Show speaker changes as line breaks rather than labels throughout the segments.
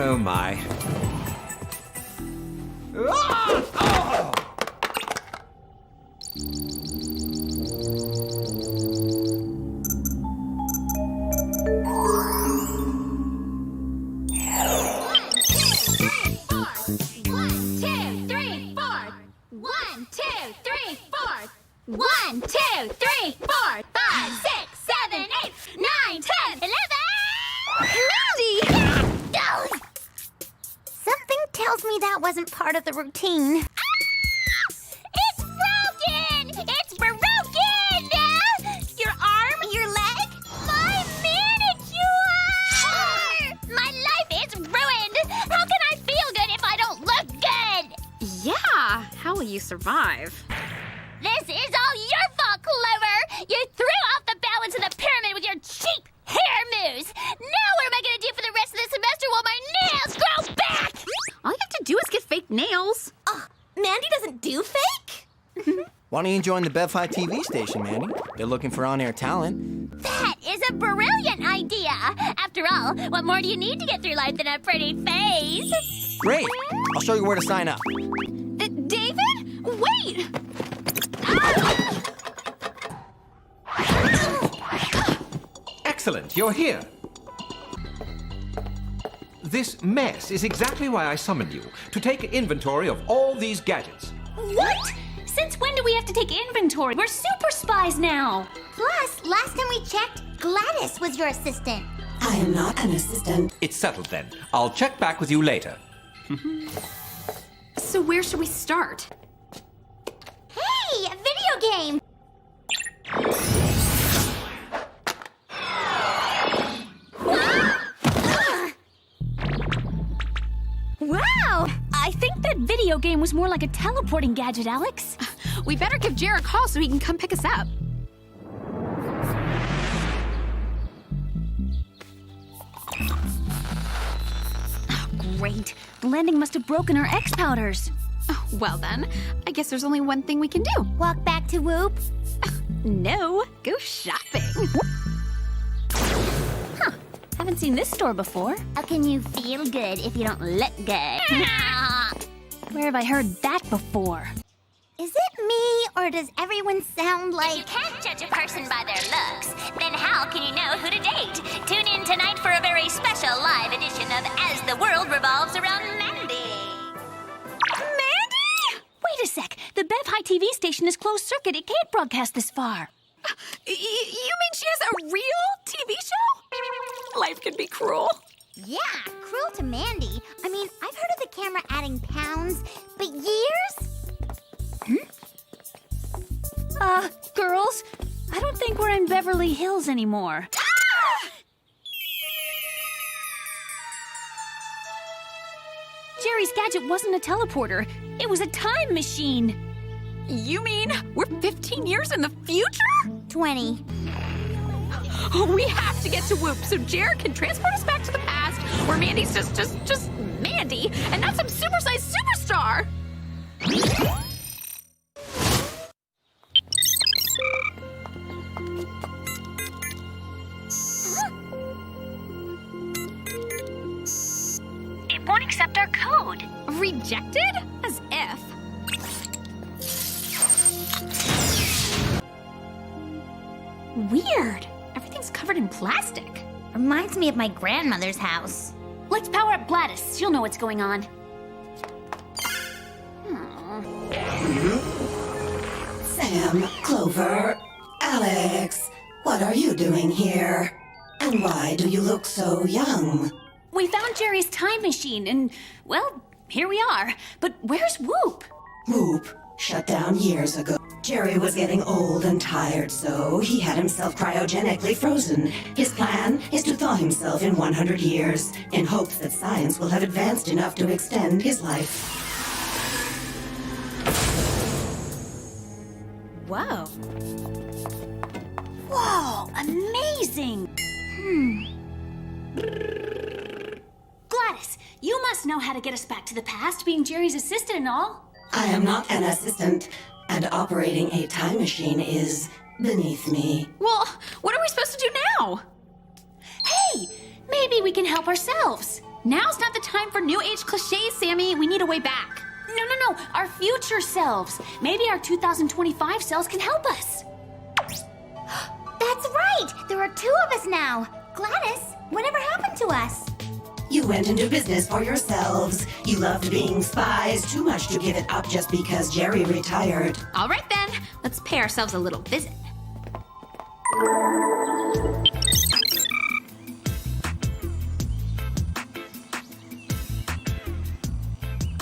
Oh, my. Ah! Oh!
One, two, three, four, 5, 6, 7, 8, 9, 10, 11. Mandy! Something tells me that wasn't part of the routine. Ah! It's broken! It's broken! Your arm? Your leg? My manicure! My life is ruined! How can I feel good if I don't look good?
Yeah, how will you survive?
This is all your fault, Clover! You threw off the balance of the pyramid with your cheap hair moves! Now what am I gonna do for the rest of the semester while my nails grow back?
All you have to do is get fake nails.
Mandy doesn't do fake?
Why don't you join the Bev-Fi TV station, Mandy? They're looking for on-air talent.
That is a brilliant idea! After all, what more do you need to get through life than a pretty face?
Great! I'll show you where to sign up.
David? Wait!
Excellent, you're here. This mess is exactly why I summoned you, to take inventory of all these gadgets.
What? Since when do we have to take inventory? We're super spies now.
Plus, last time we checked, Gladys was your assistant.
I am not an assistant.
It's settled then. I'll check back with you later.
So where should we start?
Hey, a video game!
Wow! I think that video game was more like a teleporting gadget, Alex.
We better give Jared a call so he can come pick us up.
Oh, great. The landing must have broken our X-powders.
Oh, well then, I guess there's only one thing we can do.
Walk back to Whoop.
No, go shopping.
Huh. Haven't seen this store before.
How can you feel good if you don't look good?
Where have I heard that before?
Is it me, or does everyone sound like...
If you can't judge a person by their looks, then how can you know who to date? Tune in tonight for a very special live edition of As the World Revolves Around Mandy.
Mandy? Wait a sec. The Bev-Hi TV station is closed circuit. It can't broadcast this far.
You mean she has a real TV show? Life can be cruel.
Yeah, cruel to Mandy. I mean, I've heard of the camera adding pounds, but years?
Girls, I don't think we're in Beverly Hills anymore. Jerry's gadget wasn't a teleporter. It was a time machine.
You mean we're 15 years in the future?
20.
We have to get to Whoop so Jared can transport us back to the past where Mandy's just Mandy and not some supersized superstar.
It won't accept our code.
Rejected? As if. Weird. Everything's covered in plastic.
Reminds me of my grandmother's house.
Let's power up Gladys. She'll know what's going on.
Sam, Clover, Alex, what are you doing here? And why do you look so young?
We found Jerry's time machine and, well, here we are. But where's Whoop?
Whoop shut down years ago. Jerry was getting old and tired, so he had himself cryogenically frozen. His plan is to thaw himself in 100 years, in hopes that science will have advanced enough to extend his life.
Whoa. Whoa, amazing! Gladys, you must know how to get us back to the past, being Jerry's assistant and all.
I am not an assistant, and operating a time machine is beneath me.
Well, what are we supposed to do now?
Hey, maybe we can help ourselves.
Now's not the time for new age cliches, Sammy. We need a way back.
No. Our future selves. Maybe our 2025 selves can help us.
That's right! There are 2 of us now. Gladys, whatever happened to us?
You went into business for yourselves. You loved being spies too much to give it up just because Jerry retired.
All right, then. Let's pay ourselves a little visit.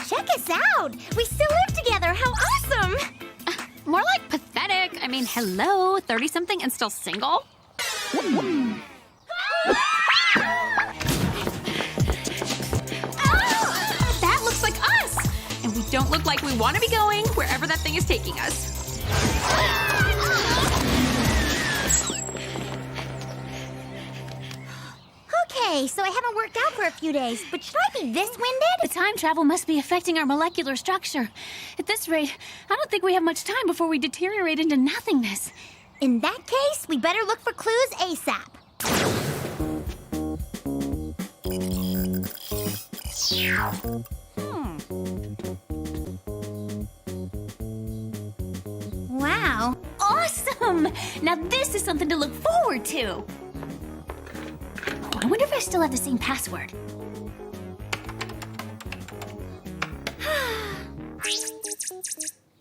Check us out! We still live together! How awesome!
More like pathetic. I mean, hello, 30-something and still single? That looks like us! And we don't look like we want to be going wherever that thing is taking us.
Okay, so I haven't worked out for a few days, but should I be this winded?
The time travel must be affecting our molecular structure. At this rate, I don't think we have much time before we deteriorate into nothingness.
In that case, we better look for clues ASAP. Wow.
Awesome! Now this is something to look forward to. I wonder if I still have the same password.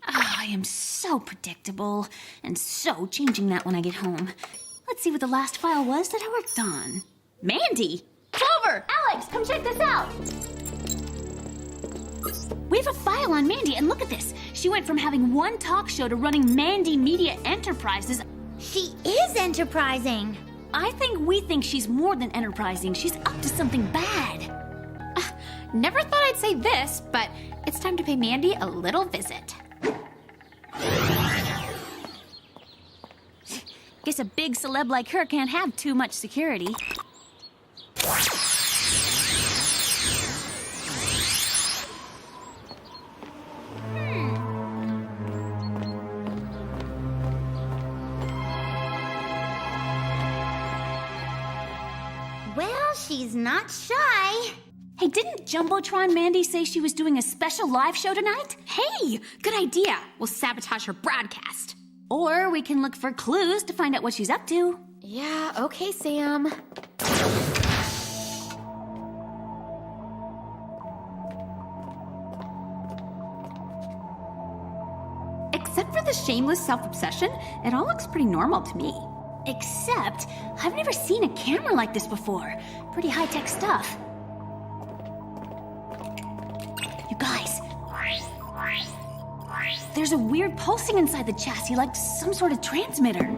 I am so predictable, and so changing that when I get home. Let's see what the last file was that I worked on. Mandy! Clover! Alex, come check this out! We have a file on Mandy, and look at this. She went from having one talk show to running Mandy Media Enterprises.
She is enterprising.
I think we think she's more than enterprising. She's up to something bad.
Never thought I'd say this, but it's time to pay Mandy a little visit.
Guess a big celeb like her can't have too much security.
Well, she's not shy.
Hey, didn't Jumbotron Mandy say she was doing a special live show tonight?
Hey, good idea. We'll sabotage her broadcast.
Or we can look for clues to find out what she's up to.
Yeah, okay, Sam. Except for the shameless self-obsession, it all looks pretty normal to me.
Except, I've never seen a camera like this before. Pretty high-tech stuff. You guys, there's a weird pulsing inside the chassis, like some sort of transmitter.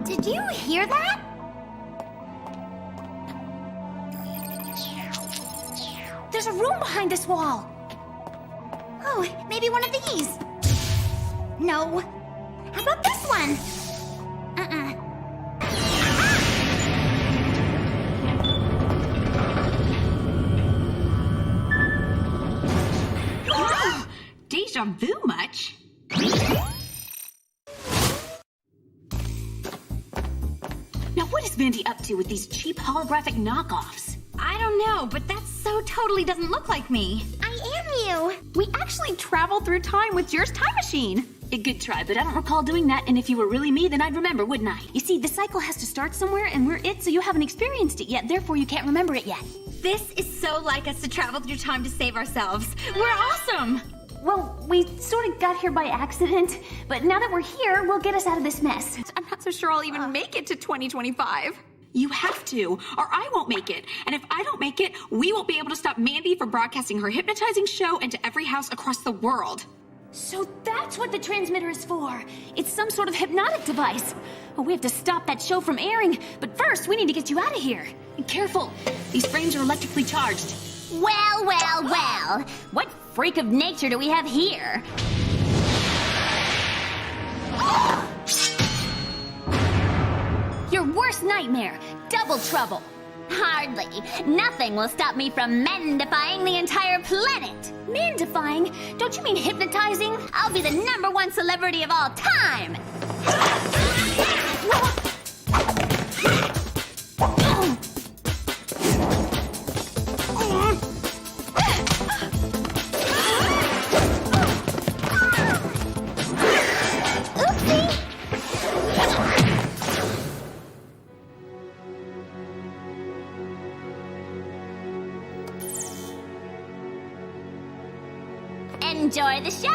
Did you hear that?
There's a room behind this wall.
Oh, maybe one of these. No. How about this one?
Deja vu much?
Now what is Mandy up to with these cheap holographic knockoffs?
I don't know, but that so totally doesn't look like me.
I am you.
We actually traveled through time with Jer's time machine.
A good try, but I don't recall doing that, and if you were really me, then I'd remember, wouldn't I? You see, the cycle has to start somewhere, and we're it, so you haven't experienced it yet, therefore you can't remember it yet.
This is so like us to travel through time to save ourselves. We're awesome!
Well, we sort of got here by accident, but now that we're here, we'll get us out of this mess.
I'm not so sure I'll even make it to 2025. You have to, or I won't make it. And if I don't make it, we won't be able to stop Mandy from broadcasting her hypnotizing show into every house across the world.
So that's what the transmitter is for. It's some sort of hypnotic device. Oh, we have to stop that show from airing, but first we need to get you out of here. And careful, these frames are electrically charged.
Well, well, well. What freak of nature do we have here?
Your worst nightmare, double trouble.
Hardly. Nothing will stop me from mendifying the entire planet.
Mandifying? Don't you mean hypnotizing?
I'll be the #1 celebrity of all time. Enjoy the show!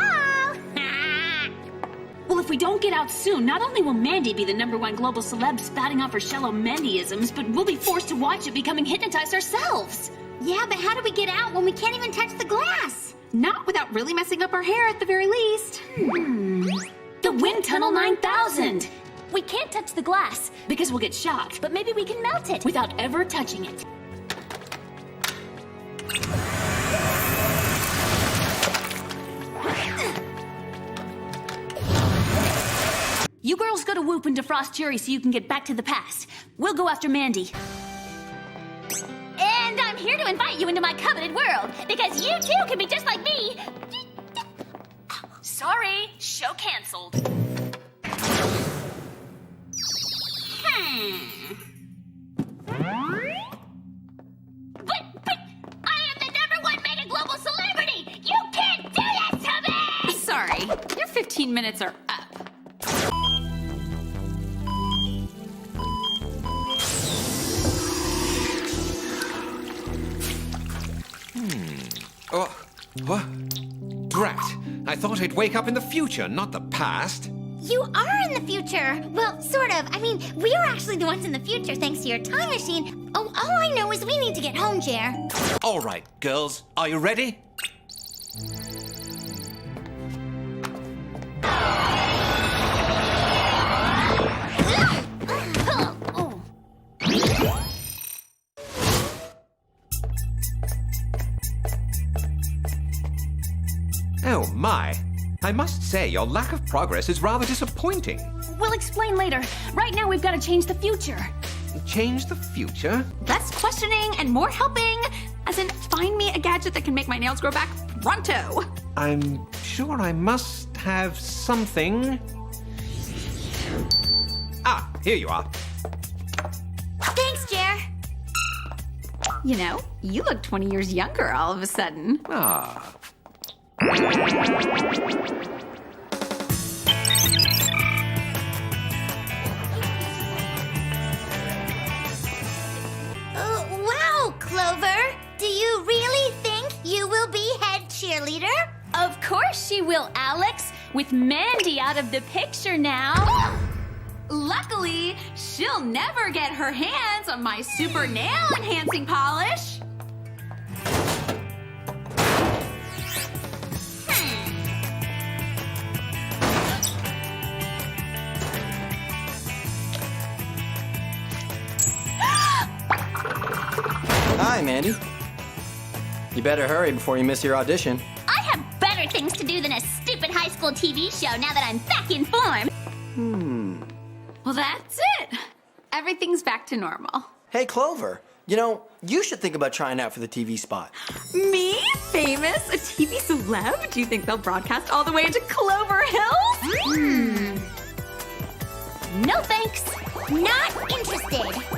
Well, if we don't get out soon, not only will Mandy be the #1 global celeb spouting off her shallow Mandyisms, but we'll be forced to watch it becoming hypnotized ourselves.
Yeah, but how do we get out when we can't even touch the glass?
Not without really messing up our hair at the very least.
The Wind Tunnel 9000! We can't touch the glass because we'll get shocked, but maybe we can melt it without ever touching it. You girls go to Whoop and defrost Jerry so you can get back to the past. We'll go after Mandy.
And I'm here to invite you into my coveted world, because you too can be just like me.
Sorry, show canceled.
But I am the #1 mega global celebrity! You can't do this to me!
Sorry, your 15 minutes are up.
Oh, what? Drat. I thought I'd wake up in the future, not the past.
You are in the future. Well, sort of. I mean, we are actually the ones in the future thanks to your time machine. Oh, all I know is we need to get home, Jer.
All right, girls, are you ready? Oh, my. I must say, your lack of progress is rather disappointing.
We'll explain later. Right now, we've got to change the future.
Change the future?
Less questioning and more helping. As in, find me a gadget that can make my nails grow back pronto.
I'm sure I must have something. Ah, here you are.
Thanks, Jer.
You know, you look 20 years younger all of a sudden.
Ah.
Wow, Clover. Do you really think you will be head cheerleader?
Of course she will, Alex. With Mandy out of the picture now.
Luckily, she'll never get her hands on my super nail enhancing polish.
Hi, Mandy. You better hurry before you miss your audition.
I have better things to do than a stupid high school TV show now that I'm back in form.
Well, that's it. Everything's back to normal.
Hey, Clover. You know, you should think about trying out for the TV spot.
Me? Famous? A TV celeb? Do you think they'll broadcast all the way to Clover Hills?
No thanks. Not interested.